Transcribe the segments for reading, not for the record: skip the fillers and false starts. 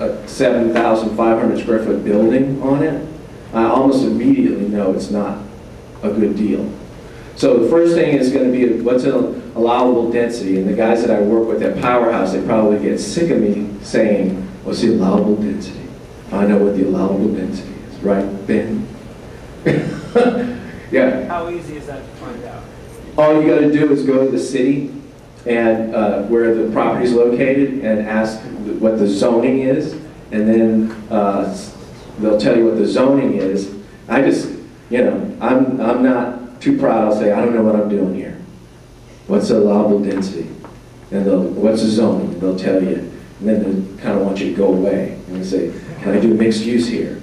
a 7,500 square foot building on it, I almost immediately know it's not a good deal. So the first thing is going to be what's an allowable density, and the guys that I work with at PowerHouse, they probably get sick of me saying, what's the allowable density? I know what the allowable density is, right, Ben? Yeah. How easy is that to find out? All you got to do is go to the city and where the property is located and ask what the zoning is, and then they'll tell you what the zoning is. I just, you know, I'm not too proud. I'll say, I don't know what I'm doing here. What's the allowable density? And what's the zoning? They'll tell you. And then they kind of want you to go away. And you say, can I do mixed use here?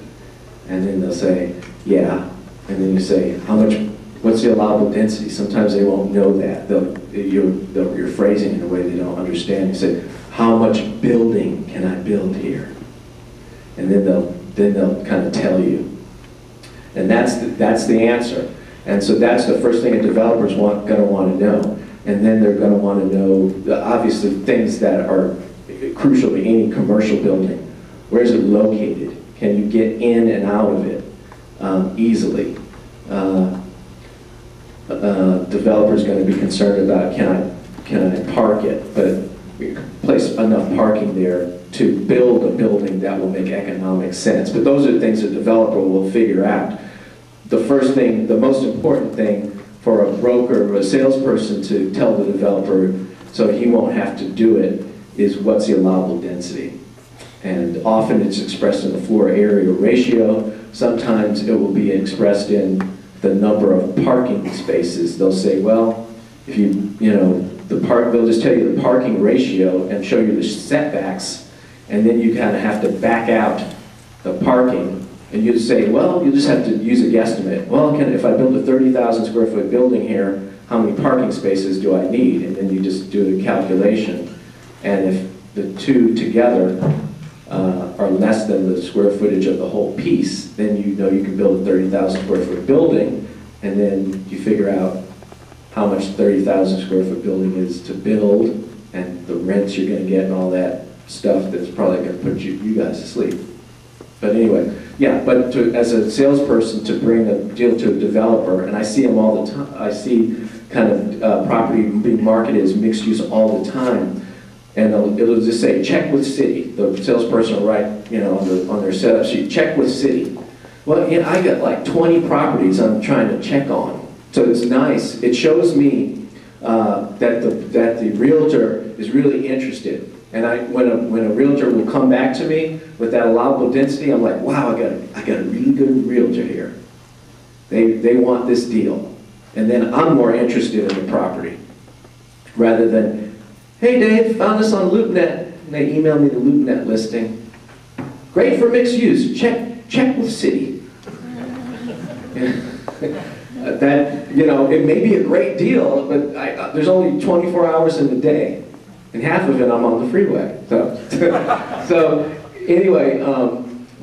And then they'll say, yeah. And then you say, what's the allowable density? Sometimes they won't know that. You're phrasing in a way they don't understand. You say, how much building can I build here? And then they'll kind of tell you. And that's the answer. And so that's the first thing a developer's going to want to know. And then they're going to want to know, obviously, things that are crucial to any commercial building. Where is it located? Can you get in and out of it easily? Developer's going to be concerned about, can I park it? But place enough parking there to build a building that will make economic sense. But those are the things the developer will figure out. The first thing, the most important thing for a broker or a salesperson to tell the developer so he won't have to do it is what's the allowable density. And often it's expressed in the floor area ratio. Sometimes it will be expressed in the number of parking spaces. They'll say, well, if they'll just tell you the parking ratio and show you the setbacks, and then you kind of have to back out the parking. And you say, well, you just have to use a guesstimate. Well, if I build a 30,000 square foot building here, how many parking spaces do I need? And then you just do the calculation. And if the two together are less than the square footage of the whole piece, then you know you can build a 30,000 square foot building, and then you figure out how much 30,000 square foot building is to build, and the rents you're going to get and all that stuff that's probably going to put you guys to sleep. But anyway, yeah, but as a salesperson to bring a deal to a developer, and I see them all the time, I see kind of property being marketed as mixed use all the time, and it'll just say, check with city. The salesperson will write, on their setup sheet, check with city. Well, I got like 20 properties I'm trying to check on. So it's nice. It shows me that the realtor is really interested. And when a realtor will come back to me with that allowable density, I'm like, wow, I got a really good realtor here. They want this deal. And then I'm more interested in the property. Rather than, hey Dave, found this on LoopNet. And they email me the LoopNet listing. Great for mixed use. Check with city. It may be a great deal, but there's only 24 hours in the day. And half of it I'm on the freeway. So anyway,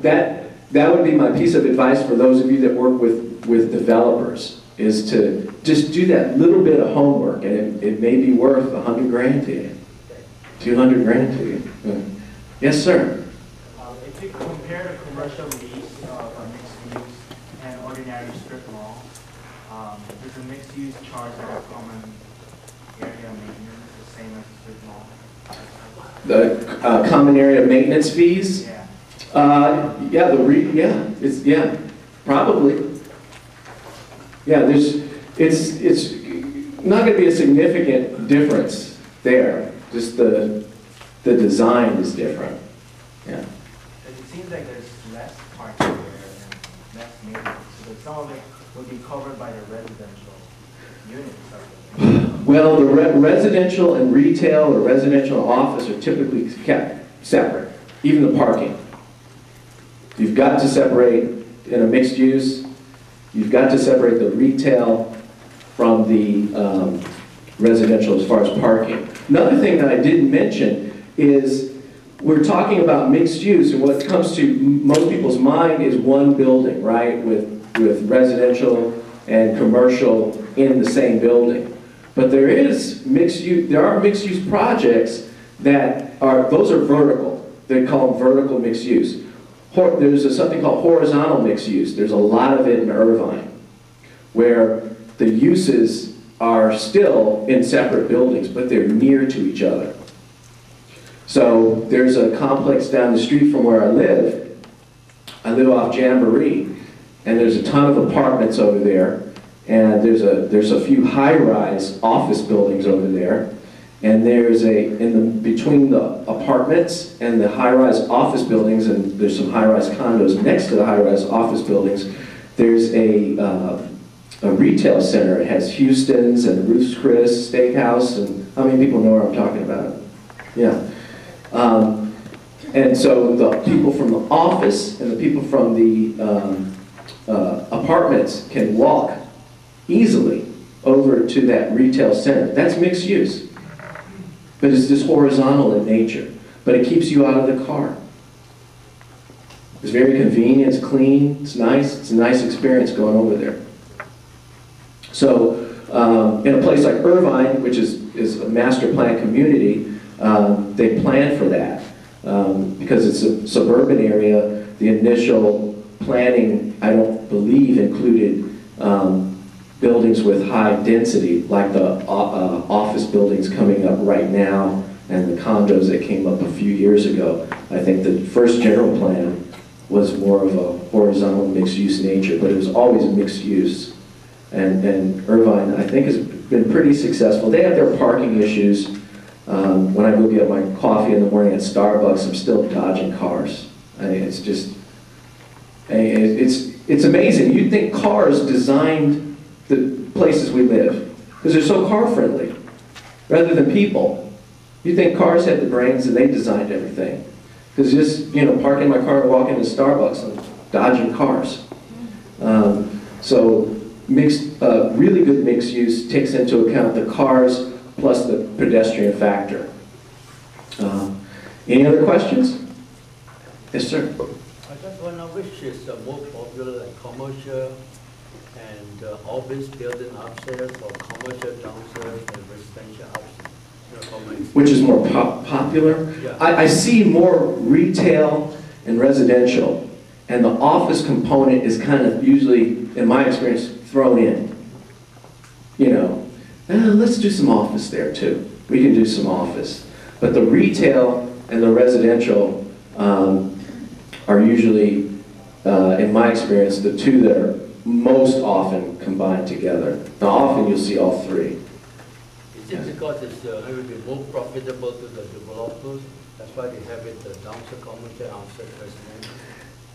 that would be my piece of advice for those of you that work with developers, is to just do that little bit of homework, and it may be worth 100 grand to you, 200 grand to you. Yes, sir. If you compare the commercial lease of a mixed use and ordinary strip mall, does a mixed use charge a common area maintenance the same as a strip mall? The common area maintenance fees? Yeah. Probably. Yeah, it's not going to be a significant difference there. Just the design is different. Yeah. Because it seems like there's less parking there and less maintenance. So some of it would be covered by the residential units. Well, the residential and retail or residential office are typically kept separate, even the parking. You've got to separate in a mixed use. You've got to separate the retail from the residential as far as parking. Another thing that I didn't mention is we're talking about mixed use, and what comes to most people's mind is one building, right, with residential and commercial in the same building. But there are mixed use projects those are vertical. They call them vertical mixed use. There's something called horizontal mixed use. There's a lot of it in Irvine, where the uses are still in separate buildings, but they're near to each other. So there's a complex down the street from where I live. I live off Jamboree, and there's a ton of apartments over there, and there's a few high-rise office buildings over there, and there's between the apartments and the high-rise office buildings, and there's some high-rise condos next to the high-rise office buildings, there's a retail center. It has Houston's and Ruth's Chris Steakhouse, and how many people know what I'm talking about? Yeah. And so the people from the office and the people from the apartments can walk easily over to that retail center. That's mixed use. But it's just horizontal in nature. But it keeps you out of the car. It's very convenient, it's clean, it's nice. It's a nice experience going over there. So in a place like Irvine, which is a master plan community, they plan for that. Because it's a suburban area, the initial planning, I don't believe, included buildings with high density, like the office buildings coming up right now and the condos that came up a few years ago. I think the first general plan was more of a horizontal mixed-use nature, but it was always a mixed use. And Irvine, I think, has been pretty successful. They have their parking issues. When I go get my coffee in the morning at Starbucks, I'm still dodging cars. It's just, it's amazing. You'd think cars designed the places we live because they're so car friendly, rather than people. You think cars had the brains and they designed everything. Because just, parking my car and walking to Starbucks, I'm dodging cars. So really good mixed use takes into account the cars plus the pedestrian factor. Any other questions? Yes, sir. I just wonder which is more popular, like commercial and office building upstairs, or commercial downstairs and residential upstairs. Which is more popular? Yeah. I see more retail and residential, and the office component is kind of usually, in my experience, thrown in. Let's do some office there too. We can do some office. But the retail and the residential are usually, in my experience, the two that are most often combined together. Now, often you'll see all three. Is it because it will be more profitable to the developers? That's why they have it downstairs commercial, upstairs residential?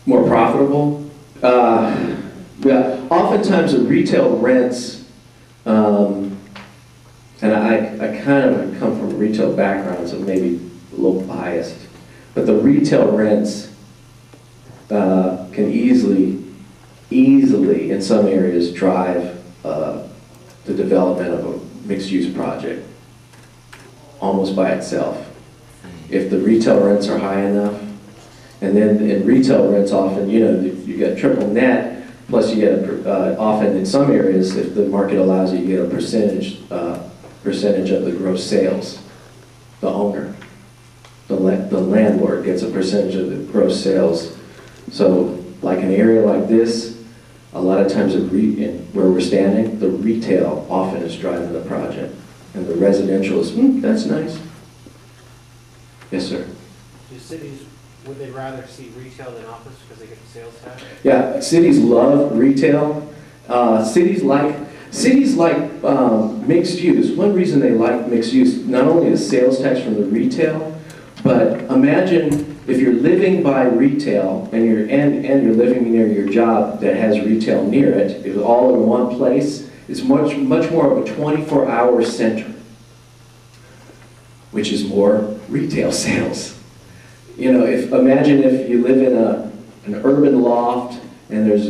More profitable? Yeah. Oftentimes the retail rents, and I kind of come from a retail background, so maybe a little biased, but the retail rents can easily in some areas drive the development of a mixed-use project almost by itself. If the retail rents are high enough, and then in retail rents often, you get triple net, plus you get often in some areas, if the market allows you get a percentage of the gross sales. The owner, the landlord gets a percentage of the gross sales. So like an area like this, a lot of times where we're standing, the retail often is driving the project. And the residential is, that's nice. Yes, sir. Do cities, would they rather see retail than office because they get the sales tax? Yeah, cities love retail. Cities like mixed use. One reason they like mixed use, not only the sales tax from the retail, but imagine if you're living by retail and you're living near your job that has retail near it, it's all in one place. It's much more of a 24-hour center, which is more retail sales. Imagine if you live in an urban loft and there's